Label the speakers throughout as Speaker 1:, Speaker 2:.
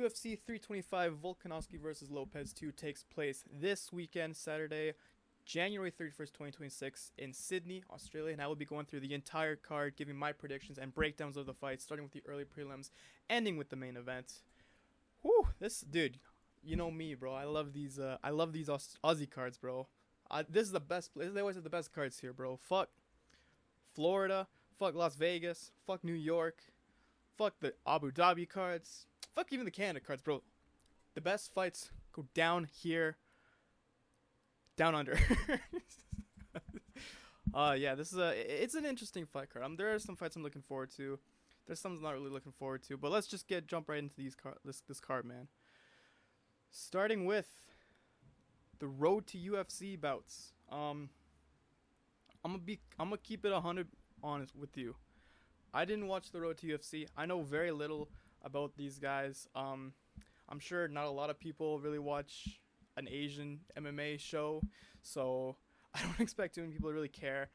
Speaker 1: UFC 325 Volkanovski versus Lopes 2 takes place this weekend, Saturday, January 31st, 2026, in Sydney, Australia, and I will be going through the entire card, giving my predictions and breakdowns of the fight, starting with the early prelims, ending with the main event. Whew, this dude, you know me, bro. I love these. Aussie cards, bro. This is the best place. They always have the best cards here, bro. Fuck Florida. Fuck Las Vegas. Fuck New York. Fuck the Abu Dhabi cards. Fuck even the Canada cards, bro. The best fights go down here. Down under. Yeah, this is it's an interesting fight card. There are some fights I'm looking forward to. There's some I'm not really looking forward to. But let's just jump right into this card, man. Starting with the road to UFC bouts. I'm gonna keep it 100 honest with you. I didn't watch the road to UFC. I know very little about these guys. I'm sure not a lot of people really watch an Asian MMA show, so I don't expect too many people to really care.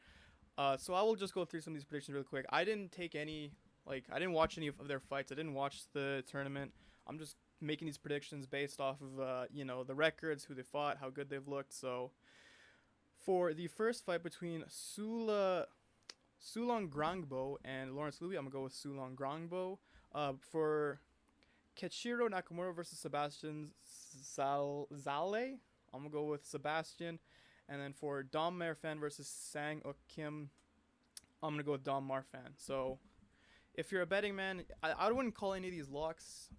Speaker 1: So I will just go through some of these predictions really quick. I didn't watch any of their fights. I didn't watch the tournament. I'm just making these predictions based off of the records, who they fought, how good they've looked. So for the first fight between Sulong Grangbo and Lawrence Louis, I'm gonna go with Sulong Grangbo. For Keiichiro Nakamura versus Sebastian Zale, I'm gonna go with Sebastian. And then for Dom Marfan versus Sang Ok Kim, I'm gonna go with Dom Marfan. So if you're a betting man, I wouldn't call any of these locks.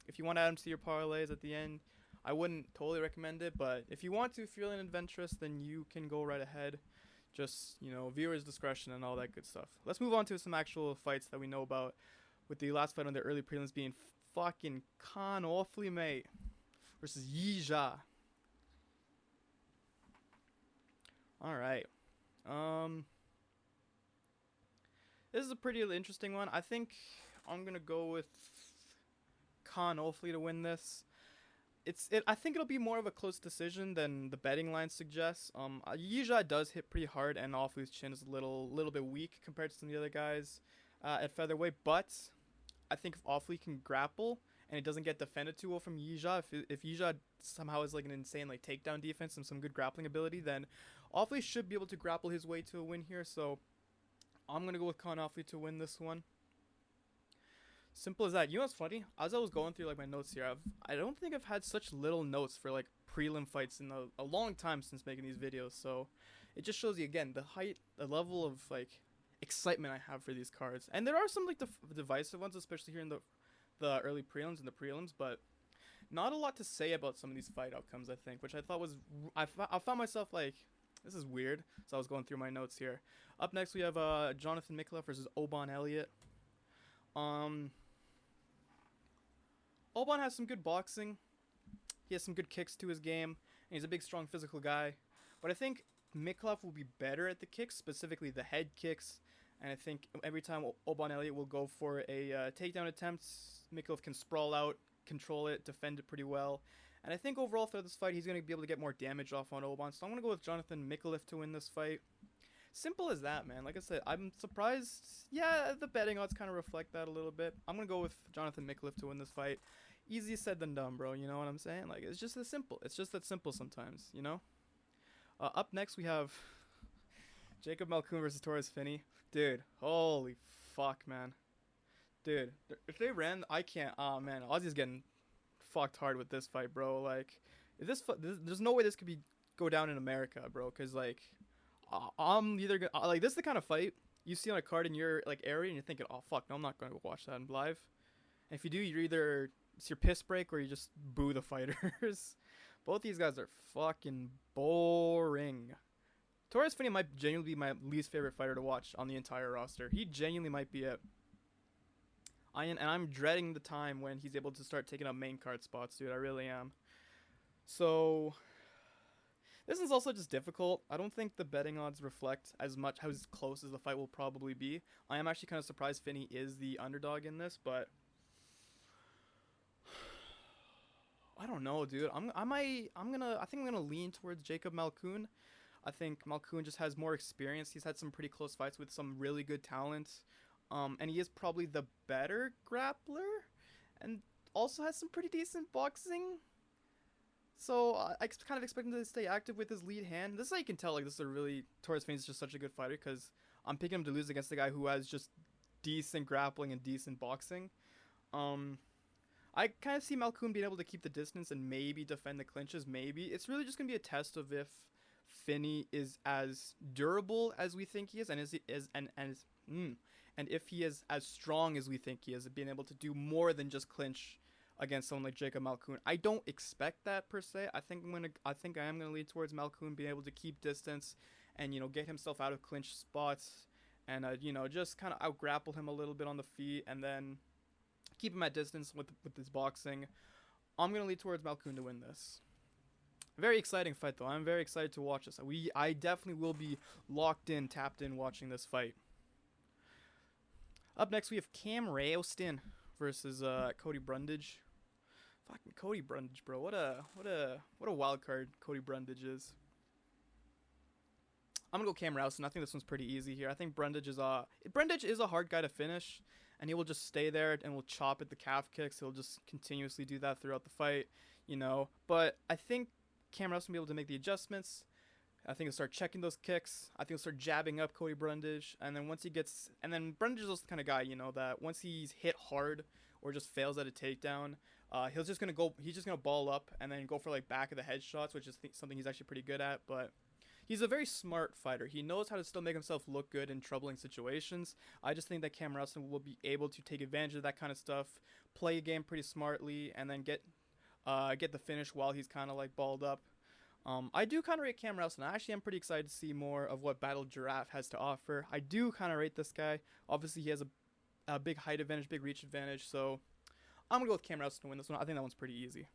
Speaker 1: If you want to add them to your parlays at the end, I wouldn't totally recommend it. But if you want to, if you're feeling adventurous, then you can go right ahead. Just, viewers' discretion and all that good stuff. Let's move on to some actual fights that we know about, with the last fight on the early prelims being fucking Ofli, mate, versus Yija. Alright. This is a pretty interesting one. I think I'm going to go with Ofli to win this. I think it'll be more of a close decision than the betting line suggests. Yija does hit pretty hard, and Ofli's chin is a little bit weak compared to some of the other guys at featherweight. But I think if Ofli can grapple and it doesn't get defended too well from Yija, if Yija somehow is like an insane takedown defense and some good grappling ability, then Ofli should be able to grapple his way to a win here. So I'm gonna go with Ofli to win this one. Simple as that. You know what's funny? As I was going through my notes here, I don't think I've had such little notes for prelim fights in a long time since making these videos. So it just shows you again the level of excitement I have for these cards. And there are some divisive ones, especially here in the early prelims and the prelims, but not a lot to say about some of these fight outcomes, I think, which I thought was I found myself this is weird. So I was going through my notes here. Up next we have Jonathan Micallef versus Oban Elliott. Oban has some good boxing. He has some good kicks to his game, and he's a big, strong, physical guy. But I think Micallef will be better at the kicks, specifically the head kicks. And I think every time Oban Elliott will go for a takedown attempt, Micallef can sprawl out, control it, defend it pretty well. And I think overall throughout this fight, he's going to be able to get more damage off on Oban. So I'm going to go with Jonathan Micallef to win this fight. Simple as that, man. Like I said, I'm surprised. Yeah, the betting odds kind of reflect that a little bit. I'm going to go with Jonathan Micallef to win this fight. Easier said than done, bro. You know what I'm saying? It's just that simple. It's just that simple sometimes, Up next, we have Jacob Malkoun versus Torres Finney. Dude, holy fuck, man. Dude, if they ran, I can't. Oh, man. Aussie's getting fucked hard with this fight, bro. There's no way this could go down in America, bro. Because, I'm either gonna this is the kind of fight you see on a card in your area and you're thinking, oh fuck no, I'm not going to watch that in live. And if you do, it's your piss break or you just boo the fighters. Both these guys are fucking boring. Torres Finney might genuinely be my least favorite fighter to watch on the entire roster. He genuinely might be it. I'm dreading the time when he's able to start taking up main card spots, dude. I really am. So this is also just difficult. I don't think the betting odds reflect as close as the fight will probably be. I am actually kind of surprised Finney is the underdog in this, but I don't know, dude. I think I'm gonna lean towards Jacob Malkoun. I think Malkoun just has more experience. He's had some pretty close fights with some really good talent. And he is probably the better grappler. And also has some pretty decent boxing. So I kind of expect him to stay active with his lead hand. This is how you can tell, like, this is a really, Torres Finney is just such a good fighter, because I'm picking him to lose against the guy who has just decent grappling and decent boxing. I kind of see Malkoun being able to keep the distance and maybe defend the clinches. Maybe it's really just gonna be a test of if Finney is as durable as we think he is, and and if he is as strong as we think he is, being able to do more than just clinch against someone like Jacob Malkoun. I don't expect that per se. I think I am gonna lead towards Malkoun being able to keep distance and, you know, get himself out of clinch spots and you know, just kind of out grapple him a little bit on the feet and then keep him at distance with his boxing. I'm gonna lead towards Malkoun to win this. Very exciting fight though. I'm very excited to watch this. I definitely will be locked in, tapped in watching this fight. Up next we have Rowston versus Cody Brundage. Fucking Cody Brundage, bro. What a wild card Cody Brundage is. I'm gonna go Rowston. I think this one's pretty easy here. I think Brundage is a hard guy to finish, and he will just stay there and will chop at the calf kicks. He'll just continuously do that throughout the fight, you know. But I think Rowston will be able to make the adjustments. I think he'll start checking those kicks. I think he'll start jabbing up Cody Brundage, and then Brundage is also the kind of guy, you know, that once he's hit hard or just fails at a takedown, he's just gonna ball up and then go for like back of the head shots, which is something he's actually pretty good at. But he's a very smart fighter. He knows how to still make himself look good in troubling situations. I just think that Rowston will be able to take advantage of that kind of stuff, play a game pretty smartly, and then get the finish while he's kind of like balled up. I do kind of rate Rowston. I actually am pretty excited to see more of what Battle Giraffe has to offer. I do kind of rate this guy. Obviously, he has a big height advantage, big reach advantage, so I'm going to go with Rowston to win this one. I think that one's pretty easy.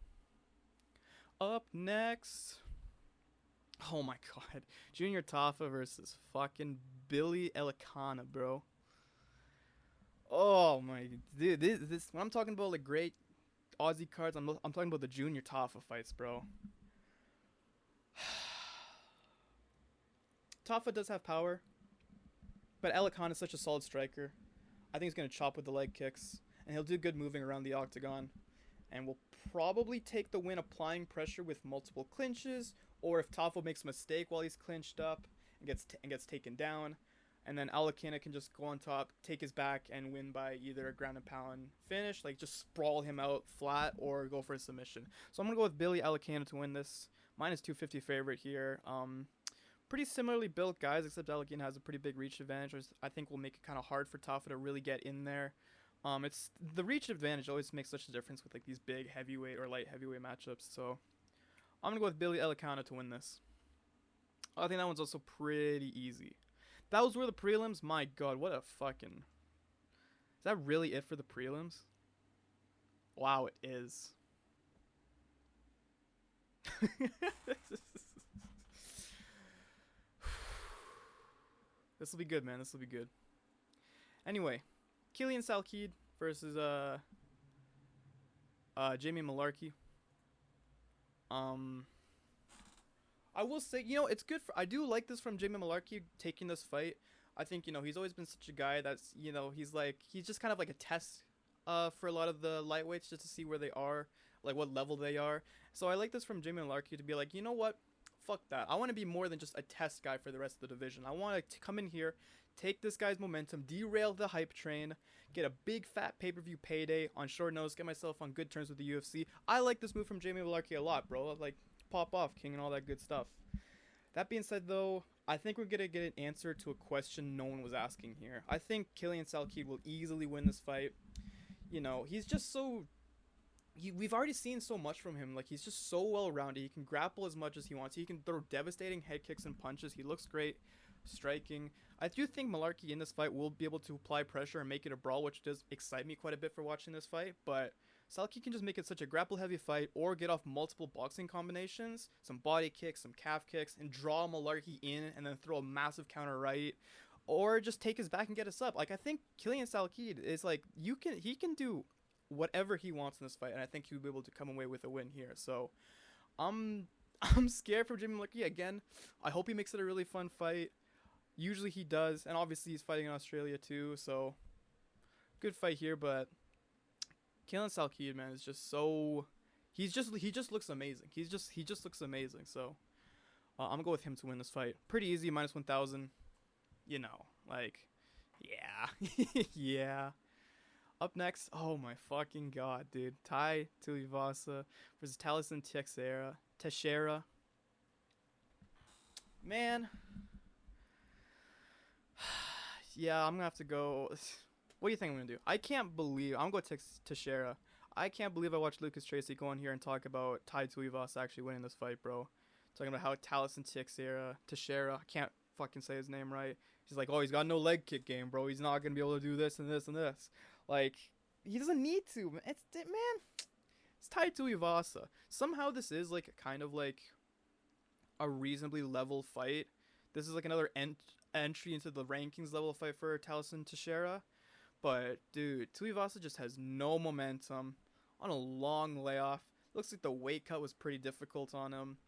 Speaker 1: Up next, oh my god, Junior Tafa versus fucking Billy Elekana, bro. Oh my, dude, this when I'm talking about like great Aussie cards, I'm talking about the Junior Tafa fights, bro. Tafa does have power, but Elekana is such a solid striker. I think he's going to chop with the leg kicks, and he'll do good moving around the octagon, and will probably take the win applying pressure with multiple clinches, or if Tafa makes a mistake while he's clinched up and gets taken down, and then Elekana can just go on top, take his back, and win by either a ground and pound finish, like just sprawl him out flat, or go for a submission. So I'm going to go with Billy Elekana to win this. Mine is 250 favorite here. Pretty similarly built guys, except Elekana has a pretty big reach advantage, which I think will make it kind of hard for Tafa to really get in there. It's the reach advantage always makes such a difference with like these big heavyweight or light heavyweight matchups. So I'm gonna go with Billy Elekana to win this. I think that one's also pretty easy. Those were the prelims. My God, what a fucking... Is that really it for the prelims? Wow, it is. This will be good, man. This will be good. Anyway, Salkilld versus Jamie Mullarkey. I will say, you know, it's good I do like this from Jamie Mullarkey taking this fight. I think, you know, he's always been such a guy that's, you know, he's just kind of like a test for a lot of the lightweights, just to see where they are, like what level they are. So I like this from Jamie Mullarkey to be like, you know what? Fuck that. I want to be more than just a test guy for the rest of the division. I want to come in here, take this guy's momentum, derail the hype train, get a big fat pay-per-view payday on short notice, get myself on good terms with the UFC. I like this move from Jamie Mullarkey a lot, bro. Like, pop off, king, and all that good stuff. That being said, though, I think we're going to get an answer to a question no one was asking here. I think Salkilld will easily win this fight. You know, he's just so... we've already seen so much from him. Like, he's just so well-rounded. He can grapple as much as he wants. He can throw devastating head kicks and punches. He looks great striking. I do think Mullarkey in this fight will be able to apply pressure and make it a brawl, which does excite me quite a bit for watching this fight. But Salkilld can just make it such a grapple-heavy fight or get off multiple boxing combinations, some body kicks, some calf kicks, and draw Mullarkey in and then throw a massive counter right. Or just take his back and get us up. Like, I think Salkilld is like, he can do whatever he wants in this fight, and I think he'll be able to come away with a win here. So I'm scared for Jamie Mullarkey again. I hope he makes it a really fun fight. Usually he does, and obviously he's fighting in Australia too, so good fight here. But Killing Salkilld, man, is just so. He just looks amazing. He just looks amazing. So I'm gonna go with him to win this fight. Pretty easy, -1000. You know, like, yeah, yeah. Up next, oh my fucking god, dude. Tuivasa versus Taliesin Teixeira. Man. Yeah, I'm gonna have to go. What do you think I'm gonna do? I can't believe I'm going to Teixeira. I can't believe I watched Lucas Tracy go on here and talk about Tuivasa actually winning this fight, bro. Talking about how Taliesin Teixeira, I can't fucking say his name right. He's like, oh, he's got no leg kick game, bro. He's not gonna be able to do this and this and this. Like, he doesn't need to, man. It's Tuivasa. Somehow this is like kind of like a reasonably level fight. This is like another entry into the rankings level fight for Taliesin Teixeira. But, dude, Tuivasa just has no momentum on a long layoff. Looks like the weight cut was pretty difficult on him.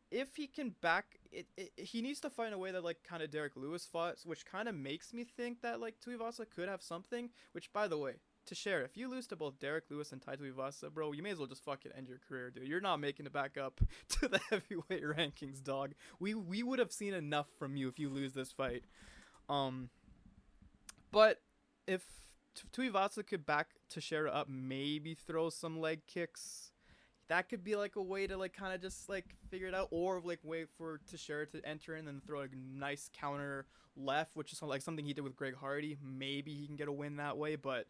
Speaker 1: If he can back it, he needs to find a way that, like, kind of Derek Lewis fought, which kind of makes me think that, like, Tuivasa could have something. Which, by the way, Teixeira, if you lose to both Derek Lewis and Tuivasa, bro, you may as well just fucking end your career, dude. You're not making it back up to the heavyweight rankings, dog. We would have seen enough from you if you lose this fight. But if Tuivasa could back Teixeira up, maybe throw some leg kicks, that could be like a way to like kind of just like figure it out, or like wait for Teixeira to enter in and throw a nice counter left, which is like something he did with Greg Hardy. Maybe he can get a win that way, but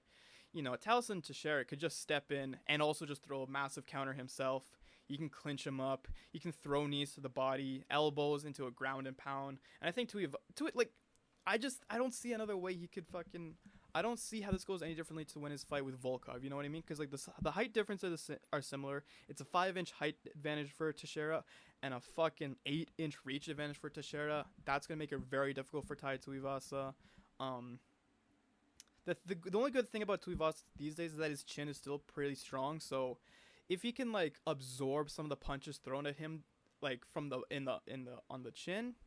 Speaker 1: you know, Taliesin Teixeira could just step in and also just throw a massive counter himself. You can clinch him up. You can throw knees to the body, elbows into a ground and pound. And I think I don't see another way he could fucking. I don't see how this goes any differently to win his fight with Volkov. You know what I mean? Because like the height differences are similar. It's a 5-inch height advantage for Teixeira and a fucking 8-inch reach advantage for Teixeira. That's gonna make it very difficult for Tuivasa. The only good thing about Tuivasa these days is that his chin is still pretty strong. So if he can like absorb some of the punches thrown at him, like from on the chin,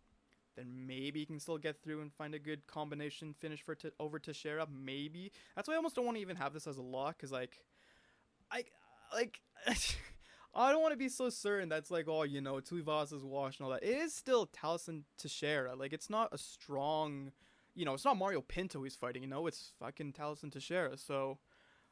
Speaker 1: then maybe he can still get through and find a good combination finish for over Teixeira. Maybe that's why I almost don't want to even have this as a lock, because like I don't want to be so certain that's like, oh, you know, Tuivasa's washed and all that. It is still Taliesin Teixeira. Like, it's not a strong, you know, it's not Mario Pinto he's fighting, you know, it's fucking Taliesin Teixeira. So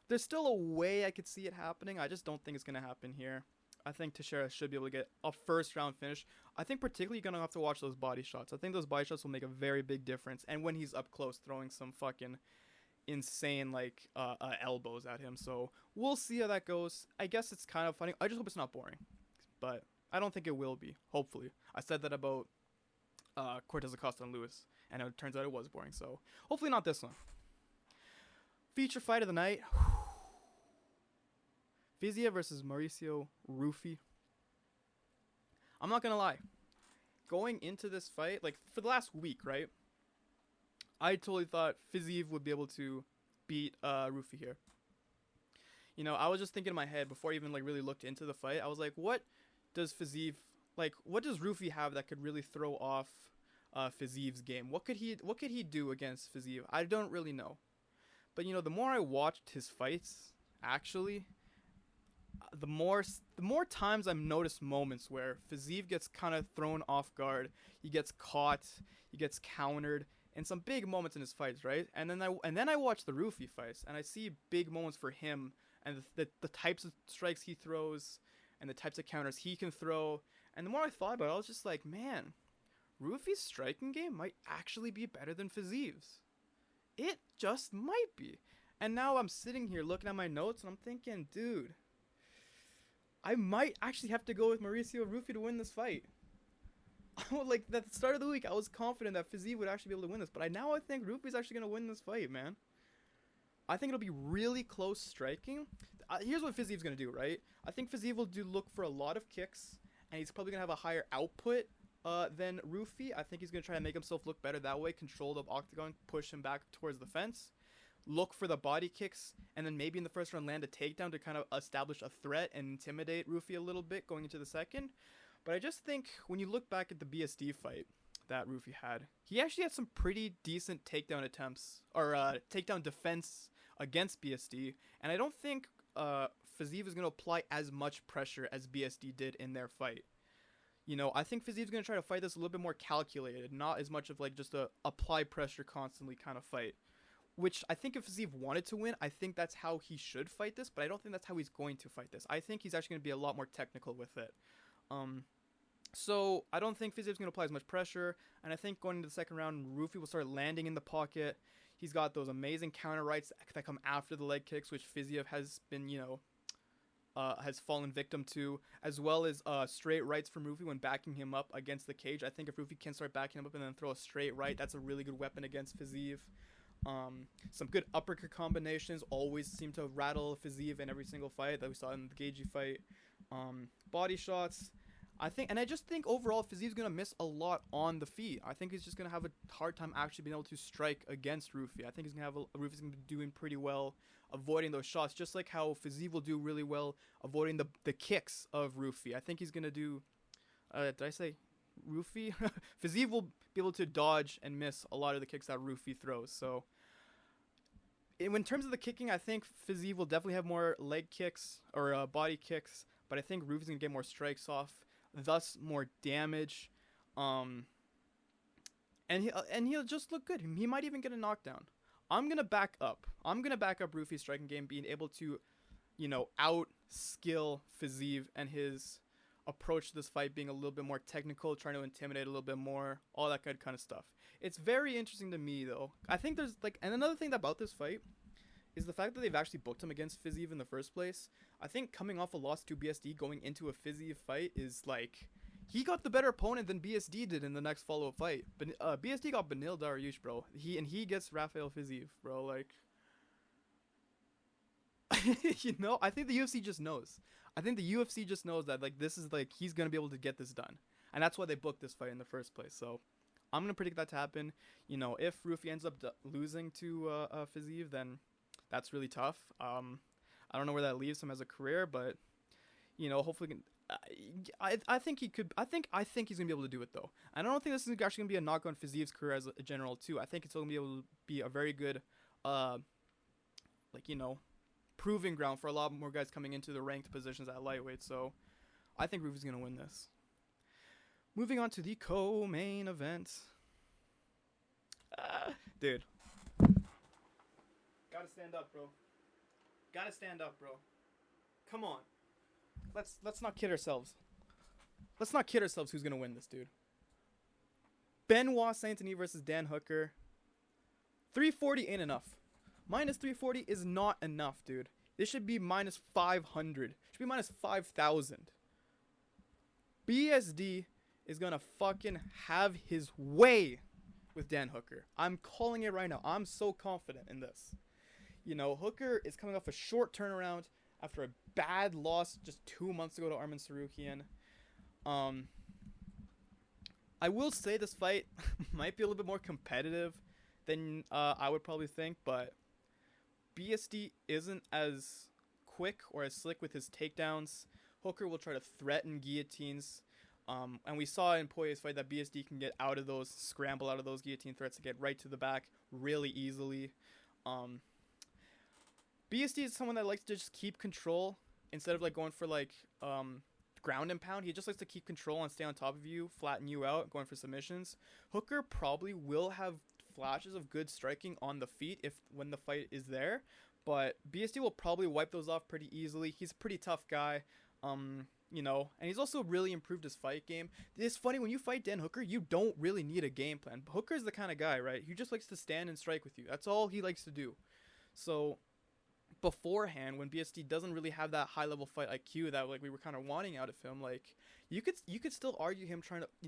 Speaker 1: there's still a way I could see it happening. I just don't think it's gonna happen here. I think Teixeira should be able to get a first round finish. I think particularly you're going to have to watch those body shots. I think those body shots will make a very big difference. And when he's up close throwing some fucking insane like elbows at him. So we'll see how that goes. I guess it's kind of funny. I just hope it's not boring. But I don't think it will be. Hopefully. I said that about Cortez Acosta and Lewis. And it turns out it was boring. So hopefully not this one. Feature fight of the night. Fiziev versus Mauricio Ruffy. I'm not going to lie. Going into this fight, like for the last week, right? I totally thought Fiziev would be able to beat Ruffy here. You know, I was just thinking in my head before I even like really looked into the fight. I was like, what does Ruffy have that could really throw off Fiziev's game? What could he do against Fiziev? I don't really know. But you know, the more I watched his fights, actually, the more times I've noticed moments where Fiziev gets kind of thrown off guard, he gets caught, he gets countered, in some big moments in his fights, right? And then I watch the Ruffy fights, and I see big moments for him, and the types of strikes he throws, and the types of counters he can throw. And the more I thought about it, I was just like, man, Ruffy's striking game might actually be better than Fiziev's. It just might be. And now I'm sitting here looking at my notes, and I'm thinking, dude, I might actually have to go with Mauricio Ruffy to win this fight. Like, at the start of the week, I was confident that Fiziev would actually be able to win this. But I think Ruffy's actually going to win this fight, man. I think it'll be really close striking. Here's what Fiziev's going to do, right? I think Fiziev will look for a lot of kicks. And he's probably going to have a higher output than Ruffy. I think he's going to try to make himself look better that way. Control the octagon, push him back towards the fence. Look for the body kicks, and then maybe in the first round land a takedown to kind of establish a threat and intimidate Ruffy a little bit going into the second. But I just think when you look back at the BSD fight that Ruffy had, he actually had some pretty decent takedown attempts, or takedown defense against BSD, and I don't think Fiziev is going to apply as much pressure as BSD did in their fight. You know, I think Fiziev's going to try to fight this a little bit more calculated, not as much of like just a apply pressure constantly kind of fight. Which I think if Fiziev wanted to win, I think that's how he should fight this, but I don't think that's how he's going to fight this. I think he's actually going to be a lot more technical with it. So I don't think Fiziev's going to apply as much pressure, and I think going into the second round, Ruffy will start landing in the pocket. He's got those amazing counter rights that come after the leg kicks, which Fiziev has been, has fallen victim to, as well as straight rights from Ruffy when backing him up against the cage. I think if Ruffy can start backing him up and then throw a straight right, that's a really good weapon against Fiziev. Some good uppercut combinations always seem to rattle Fiziev in every single fight that we saw in the Gagey fight. Body shots. I just think overall Fiziev's going to miss a lot on the feet. I think he's just going to have a hard time actually being able to strike against Ruffy. I think Ruffy's going to be doing pretty well avoiding those shots, just like how Fiziev will do really well avoiding the kicks of Ruffy. I think he's going to do, did I say Ruffy? Fiziev will be able to dodge and miss a lot of the kicks that Ruffy throws. So in terms of the kicking, I think Fiziev will definitely have more leg kicks or body kicks, but I think Ruffy's going to get more strikes off, thus more damage, and he'll just look good. He might even get a knockdown. I'm gonna back up Ruffy's striking game, being able to, out skill Fiziev and his approach to this fight being a little bit more technical, trying to intimidate a little bit more, all that good kind of stuff. It's very interesting to me though. I think there's and another thing about this fight is the fact that they've actually booked him against Fiziev in the first place. I think coming off a loss to BSD going into a Fiziev fight is he got the better opponent than BSD did in the next follow-up fight. But BSD got Benil Dariush, bro. He gets Rafael Fiziev, bro. I think the UFC just knows. I think the UFC just knows that this is he's gonna be able to get this done, and that's why they booked this fight in the first place. So I'm gonna predict that to happen. If Ruffy ends up losing to Fiziev, then that's really tough. I don't know where that leaves him as a career, but hopefully I think he could. I think he's gonna be able to do it though. And I don't think this is actually gonna be a knock on Fiziev's career as a general too. I think it's gonna be able to be a very good, proving ground for a lot more guys coming into the ranked positions at lightweight. So I think Ruffy's gonna win this. Moving on to the co-main event, dude. Gotta stand up, bro. Gotta stand up, bro. Come on. Let's not kid ourselves. Let's not kid ourselves who's gonna win this, dude. Benoit Saint-Denis versus Dan Hooker. 340 ain't enough. Minus 340 is not enough, dude. This should be minus 500. Should be minus 5,000. BSD is gonna fucking have his way with Dan Hooker. I'm calling it right now. I'm so confident in this. Hooker is coming off a short turnaround after a bad loss just 2 months ago to Arman Sarukian. I will say this fight might be a little bit more competitive than I would probably think, but BSD isn't as quick or as slick with his takedowns. Hooker will try to threaten guillotines. And we saw in Poirier's fight that BSD can get out of those, scramble out of those guillotine threats to get right to the back really easily. BSD is someone that likes to just keep control instead of going for ground and pound. He just likes to keep control and stay on top of you, flatten you out, going for submissions. Hooker probably will have flashes of good striking on the feet when the fight is there, but BSD will probably wipe those off pretty easily. He's a pretty tough guy. And he's also really improved his fight game. It's funny, when you fight Dan Hooker, you don't really need a game plan. Hooker's the kind of guy, right? He just likes to stand and strike with you. That's all he likes to do. So beforehand, when BSD doesn't really have that high level fight IQ that we were kind of wanting out of him, you could still argue him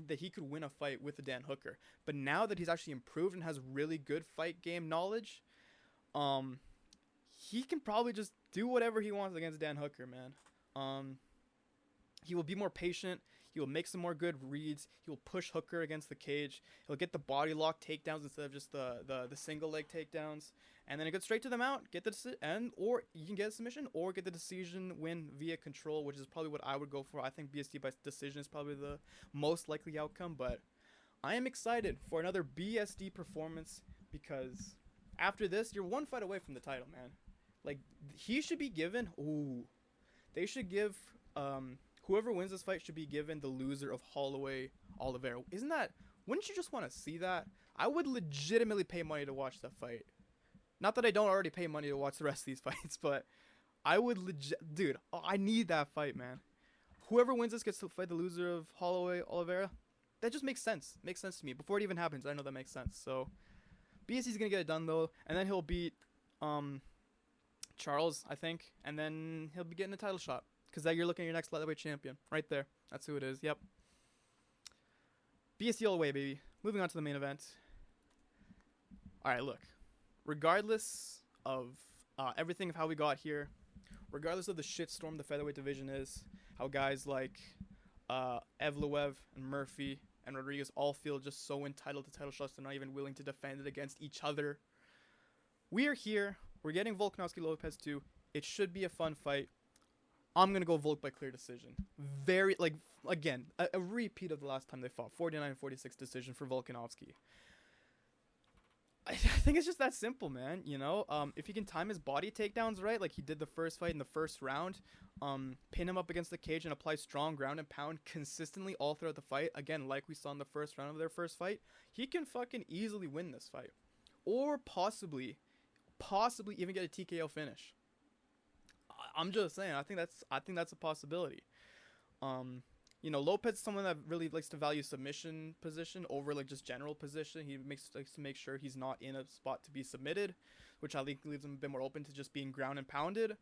Speaker 1: that he could win a fight with a Dan Hooker. But now that he's actually improved and has really good fight game knowledge, he can probably just do whatever he wants against Dan Hooker, man. He will be more patient. He will make some more good reads. He will push Hooker against the cage. He'll get the body lock takedowns instead of just the single leg takedowns. And then it goes straight to the mount. Or you can get a submission or get the decision win via control, which is probably what I would go for. I think BSD by decision is probably the most likely outcome. But I am excited for another BSD performance because after this, you're one fight away from the title, man. Like he should be given. Ooh, they should give whoever wins this fight should be given the loser of Holloway Oliveira. Isn't that? Wouldn't you just want to see that? I would legitimately pay money to watch that fight. Not that I don't already pay money to watch the rest of these fights, but I would dude. Oh, I need that fight, man. Whoever wins this gets to fight the loser of Holloway Oliveira. That just makes sense. Makes sense to me. Before it even happens, I know that makes sense. So BSC's gonna get it done though, and then he'll beat Charles, I think, and then he'll be getting a title shot. Because then you're looking at your next lightweight champion. Right there. That's who it is. Yep. BSC all the way, baby. Moving on to the main event. Alright, look. Regardless of everything of how we got here, regardless of the shitstorm the featherweight division is, how guys like Evloev and Murphy and Rodriguez all feel just so entitled to title shots they're not even willing to defend it against each other. We are here. We're getting Volkanovski Lopes 2. It should be a fun fight. I'm going to go Volk by clear decision. Very, like, again, a repeat of the last time they fought. 49-46 decision for Volkanovski. I think it's just that simple, man. You know, if he can time his body takedowns right, like he did the first fight in the first round, pin him up against the cage and apply strong ground and pound consistently all throughout the fight, again, like we saw in the first round of their first fight, he can fucking easily win this fight. Or possibly even get a TKO finish. I'm just saying, I think that's a possibility. You know, Lopez is someone that really likes to value submission position over like just general position. He likes to make sure he's not in a spot to be submitted, which I think leaves him a bit more open to just being ground and pounded.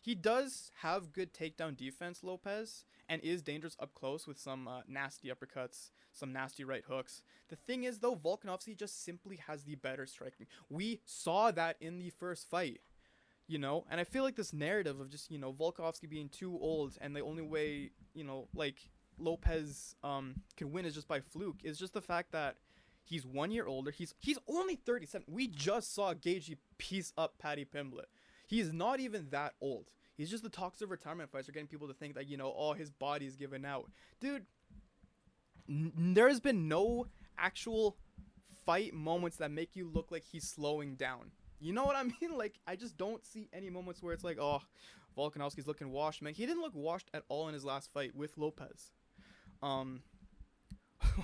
Speaker 1: He does have good takedown defense, Lopez, and is dangerous up close with some nasty uppercuts, some nasty right hooks. The thing is, though, Volkanovski just simply has the better striking. We saw that in the first fight. You know, and I feel like this narrative of just, you know, Volkanovski being too old and the only way, you know, like Lopez can win is just by fluke is just the fact that he's 1 year older. He's only 37. We just saw Gagey piece up Paddy Pimblett. He's not even that old. He's just the toxic retirement fights are getting people to think that, you know, oh, his body's given out. Dude, there has been no actual fight moments that make you look like he's slowing down. You know what I mean? Like, I just don't see any moments where it's like, oh, Volkanovski's looking washed, man. He didn't look washed at all in his last fight with Lopez.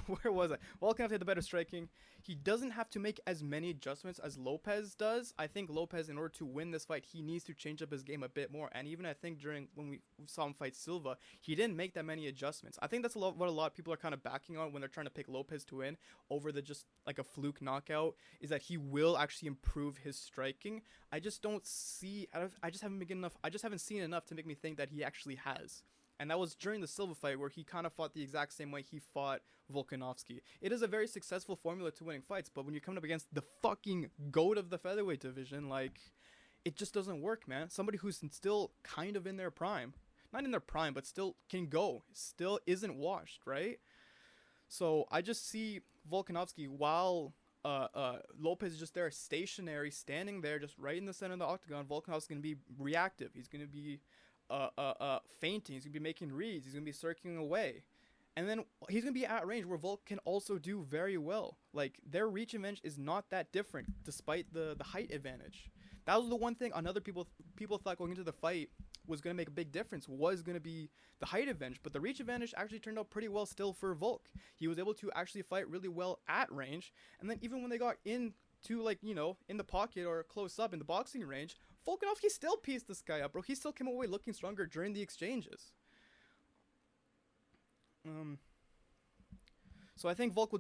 Speaker 1: Where was I? Volkanovski had the better striking. He doesn't have to make as many adjustments as Lopez does. I think Lopez, in order to win this fight, he needs to change up his game a bit more. And even I think when we saw him fight Silva, he didn't make that many adjustments. I think that's what a lot of people are kind of backing on when they're trying to pick Lopez to win over the just like a fluke knockout, is that he will actually improve his striking. I just don't see, I just haven't seen enough to make me think that he actually has. And that was during the Silva fight where he kind of fought the exact same way he fought Volkanovski. It is a very successful formula to winning fights, but when you're coming up against the fucking GOAT of the featherweight division, like, it just doesn't work, man. Somebody who's still kind of in their prime. Not in their prime, but still can go. Still isn't washed, right? So I just see Volkanovski while Lopez is just there stationary, standing there just right in the center of the octagon. Volkanovski's going to be reactive. He's going to be fainting. He's gonna be making reads. He's gonna be circling away, and then he's gonna be at range where Volk can also do very well. Like, their reach advantage is not that different, despite the height advantage. That was the one thing another people thought going into the fight was gonna make a big difference, was gonna be the height advantage, but the reach advantage actually turned out pretty well still for Volk. He was able to actually fight really well at range, and then even when they got into, like, you know, in the pocket or close up in the boxing range, Volkanovski still pieced this guy up, bro. He still came away looking stronger during the exchanges. So I think Volk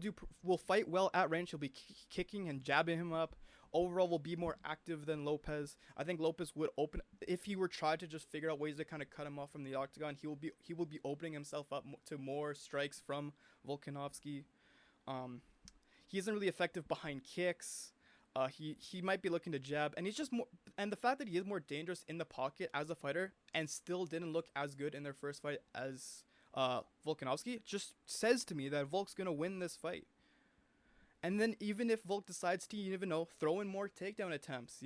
Speaker 1: will fight well at range. He'll be kicking and jabbing him up. Overall, will be more active than Lopez. I think Lopez would open, if he were trying to just figure out ways to kind of cut him off from the octagon. He will be opening himself up to more strikes from Volkanovski. He isn't really effective behind kicks. He might be looking to jab, and he's just more, and the fact that he is more dangerous in the pocket as a fighter and still didn't look as good in their first fight as Volkanovski just says to me that Volk's gonna win this fight. And then even if Volk decides to, you never know, throw in more takedown attempts,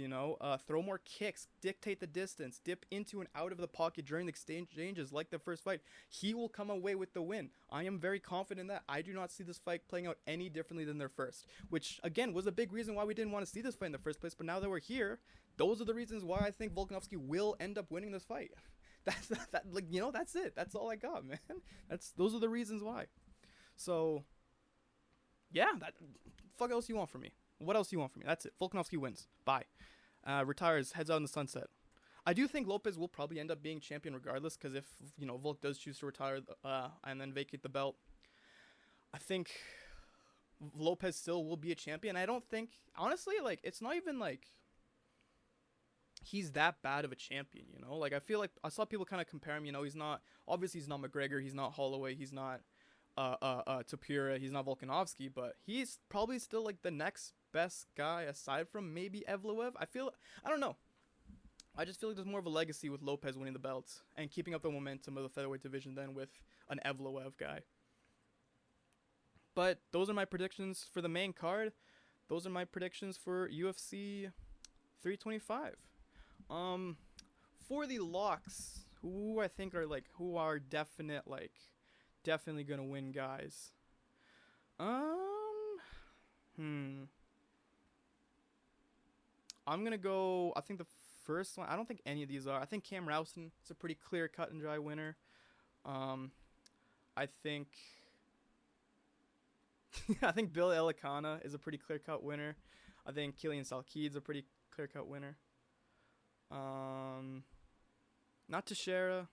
Speaker 1: throw more kicks, dictate the distance, dip into and out of the pocket during the exchanges like the first fight, he will come away with the win. I am very confident in that. I do not see this fight playing out any differently than their first, which again was a big reason why we didn't want to see this fight in the first place. But now that we're here, those are the reasons why I think Volkanovski will end up winning this fight. That's that's it. That's all I got, man. Those are the reasons why. So yeah, fuck else you want from me? What else you want from me? That's it. Volkanovski wins. Bye. Retires, heads out in the sunset. I do think Lopes will probably end up being champion regardless, because if, Volk does choose to retire and then vacate the belt, I think Lopes still will be a champion. I don't think, honestly, it's not even, he's that bad of a champion, I feel like I saw people kind of compare him, he's not McGregor, he's not Holloway, he's not Teixeira, he's not Volkanovski, but he's probably still the next best guy aside from maybe Evloev. I don't know. I just feel like there's more of a legacy with Lopes winning the belts and keeping up the momentum of the featherweight division than with an Evloev guy. But those are my predictions for the main card. Those are my predictions for UFC 325. For the locks, who I think are who are definitely gonna win, guys. I'm gonna go. I think the first one. I don't think any of these are. I think Cam Rowston is a pretty clear cut and dry winner. I think. I think Bill Elekana is a pretty clear cut winner. I think Salkilld is a pretty clear cut winner. Not Teixeira.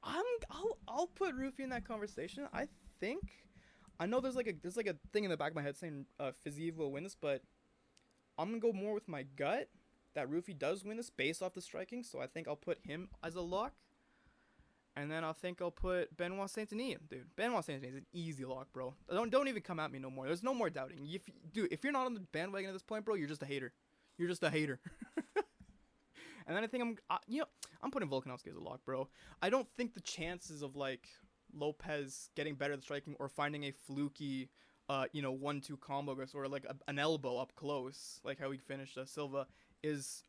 Speaker 1: I'll put Ruffy in that conversation. I know there's a thing in the back of my head saying Fiziev will win this, but I'm gonna go more with my gut that Ruffy does win this based off the striking. So I think I'll put him as a lock, and then I'll put Benoit Saint-Denis. Dude, Benoit Saint-Denis is an easy lock, bro. Don't even come at me no more. There's no more doubting. If you're not on the bandwagon at this point, bro, you're just a hater. You're just a hater. And then I think I'm putting Volkanovski as a lock, bro. I don't think the chances of Lopes getting better at striking or finding a fluky 1-2 combo or an elbow up close, like how he finished Silva, is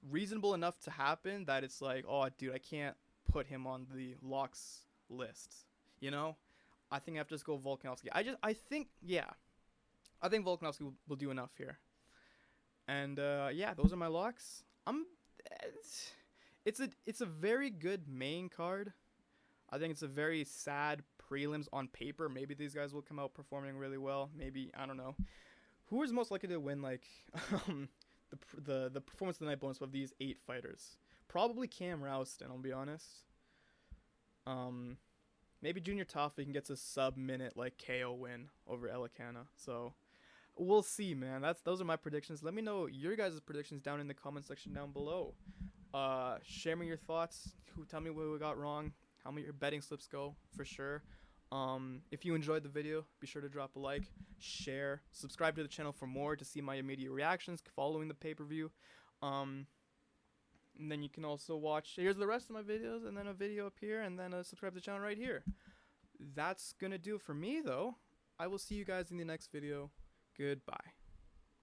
Speaker 1: reasonable enough to happen that it's oh dude, I can't put him on the locks list. I think I have to just go Volkanovski. I think Volkanovski will do enough here. And those are my locks. It's a very good main card. I think it's a very sad prelims on paper. Maybe these guys will come out performing really well. Maybe, I don't know. Who is most likely to win the performance of the night bonus of these 8 fighters? Probably Cam Rowston, I'll be honest. Maybe Junior Tafa can get a sub-minute KO win over Elekana. So we'll see, man. Those are my predictions. Let me know your guys' predictions down in the comment section down below. Share me your thoughts. Tell me what we got wrong. How many your betting slips go for sure. If you enjoyed the video, be sure to drop a like, share, subscribe to the channel for more to see my immediate reactions following the pay-per-view. And then you can also watch, here's the rest of my videos, and then a video up here, and then subscribe to the channel right here. That's gonna do it for me, though. I will see you guys in the next video. Goodbye.